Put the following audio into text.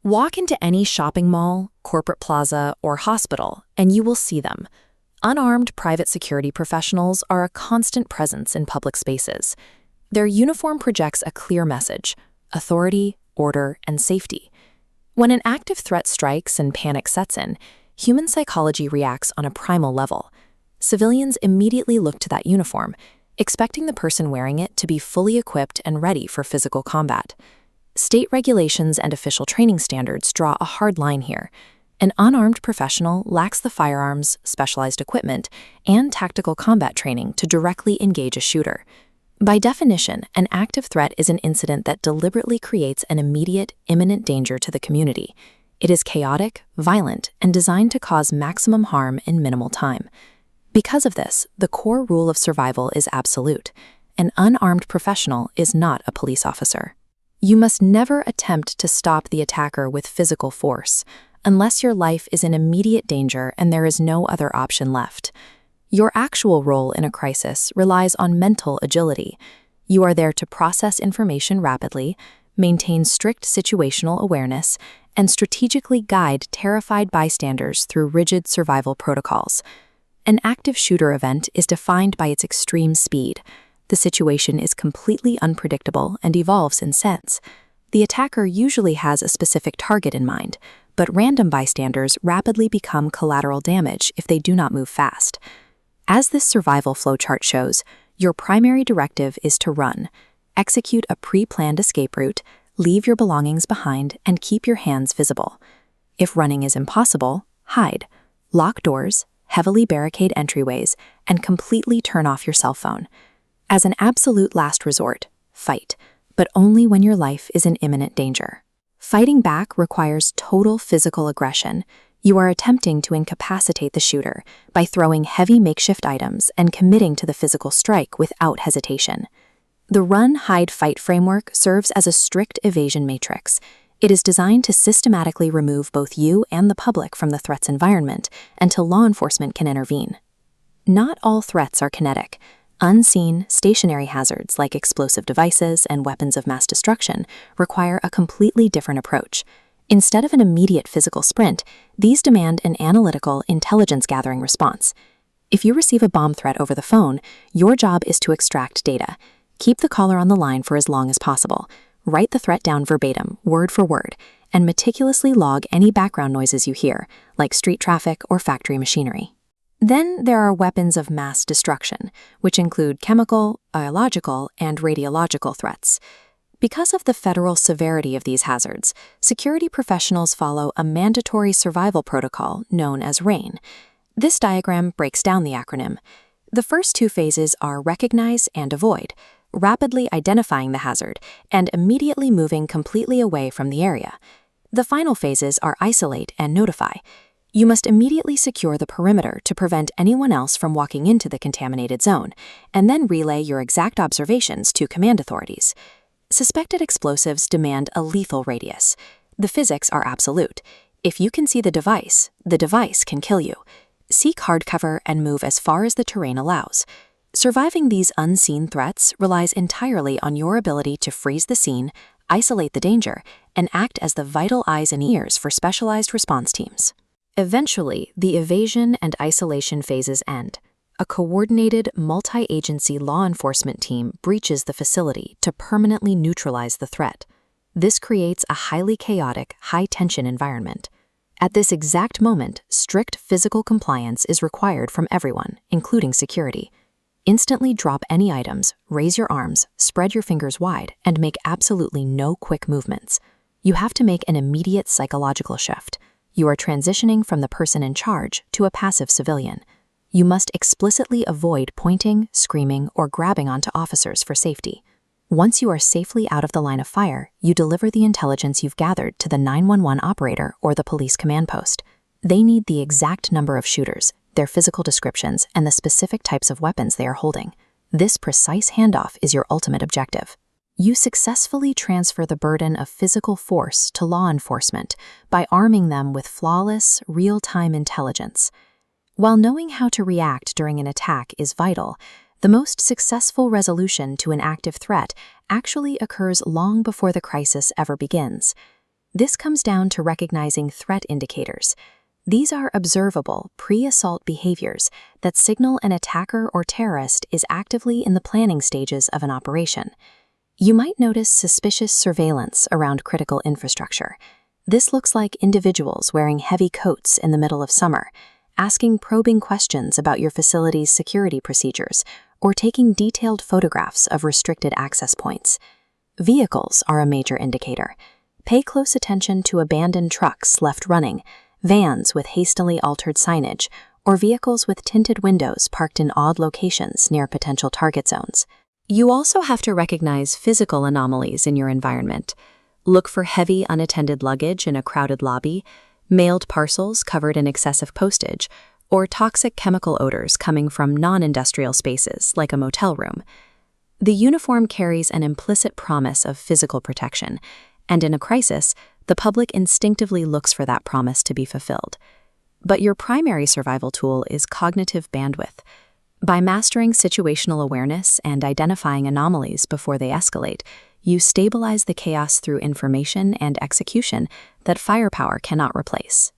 Walk into any shopping mall, corporate plaza, or hospital, and you will see them. Unarmed private security professionals are a constant presence in public spaces. Their uniform projects a clear message: authority, order, and safety. When an active threat strikes and panic sets in, human psychology reacts on a primal level. Civilians immediately look to that uniform, expecting the person wearing it to be fully equipped and ready for physical combat. State regulations and official training standards draw a hard line here. An unarmed professional lacks the firearms, specialized equipment, and tactical combat training to directly engage a shooter. By definition, an active threat is an incident that deliberately creates an immediate, imminent danger to the community. It is chaotic, violent, and designed to cause maximum harm in minimal time. Because of this, the core rule of survival is absolute. An unarmed professional is not a police officer. You must never attempt to stop the attacker with physical force, unless your life is in immediate danger and there is no other option left. Your actual role in a crisis relies on mental agility. You are there to process information rapidly, maintain strict situational awareness, and strategically guide terrified bystanders through rigid survival protocols. An active shooter event is defined by its extreme speed. The situation is completely unpredictable and evolves in sense. The attacker usually has a specific target in mind, but random bystanders rapidly become collateral damage if they do not move fast. As this survival flowchart shows, your primary directive is to run. Execute a pre-planned escape route, leave your belongings behind, and keep your hands visible. If running is impossible, hide. Lock doors, heavily barricade entryways, and completely turn off your cell phone. As an absolute last resort, fight, but only when your life is in imminent danger. Fighting back requires total physical aggression. You are attempting to incapacitate the shooter by throwing heavy makeshift items and committing to the physical strike without hesitation. The run, hide, fight framework serves as a strict evasion matrix. It is designed to systematically remove both you and the public from the threat's environment until law enforcement can intervene. Not all threats are kinetic. Unseen, stationary hazards like explosive devices and weapons of mass destruction require a completely different approach. Instead of an immediate physical sprint, these demand an analytical, intelligence-gathering response. If you receive a bomb threat over the phone, your job is to extract data. Keep the caller on the line for as long as possible. Write the threat down verbatim, word for word, and meticulously log any background noises you hear, like street traffic or factory machinery. Then there are weapons of mass destruction, which include chemical, biological, and radiological threats. Because of the federal severity of these hazards, security professionals follow a mandatory survival protocol known as RAIN. This diagram breaks down the acronym. The first two phases are recognize and avoid, rapidly identifying the hazard and immediately moving completely away from the area. The final phases are isolate and notify. You must immediately secure the perimeter to prevent anyone else from walking into the contaminated zone, and then relay your exact observations to command authorities. Suspected explosives demand a lethal radius. The physics are absolute. If you can see the device can kill you. Seek hard cover and move as far as the terrain allows. Surviving these unseen threats relies entirely on your ability to freeze the scene, isolate the danger, and act as the vital eyes and ears for specialized response teams. Eventually, the evasion and isolation phases end. A coordinated, multi-agency law enforcement team breaches the facility to permanently neutralize the threat. This creates a highly chaotic, high-tension environment. At this exact moment, strict physical compliance is required from everyone, including security. Instantly drop any items, raise your arms, spread your fingers wide, and make absolutely no quick movements. You have to make an immediate psychological shift. You are transitioning from the person in charge to a passive civilian. You must explicitly avoid pointing, screaming, or grabbing onto officers for safety. Once you are safely out of the line of fire, you deliver the intelligence you've gathered to the 911 operator or the police command post. They need the exact number of shooters, their physical descriptions, and the specific types of weapons they are holding. This precise handoff is your ultimate objective. You successfully transfer the burden of physical force to law enforcement by arming them with flawless, real-time intelligence. While knowing how to react during an attack is vital, the most successful resolution to an active threat actually occurs long before the crisis ever begins. This comes down to recognizing threat indicators. These are observable, pre-assault behaviors that signal an attacker or terrorist is actively in the planning stages of an operation. You might notice suspicious surveillance around critical infrastructure. This looks like individuals wearing heavy coats in the middle of summer, asking probing questions about your facility's security procedures, or taking detailed photographs of restricted access points. Vehicles are a major indicator. Pay close attention to abandoned trucks left running, vans with hastily altered signage, or vehicles with tinted windows parked in odd locations near potential target zones. You also have to recognize physical anomalies in your environment. Look for heavy unattended luggage in a crowded lobby, mailed parcels covered in excessive postage, or toxic chemical odors coming from non-industrial spaces like a motel room. The uniform carries an implicit promise of physical protection, and in a crisis, the public instinctively looks for that promise to be fulfilled. But your primary survival tool is cognitive bandwidth. By mastering situational awareness and identifying anomalies before they escalate, you stabilize the chaos through information and execution that firepower cannot replace.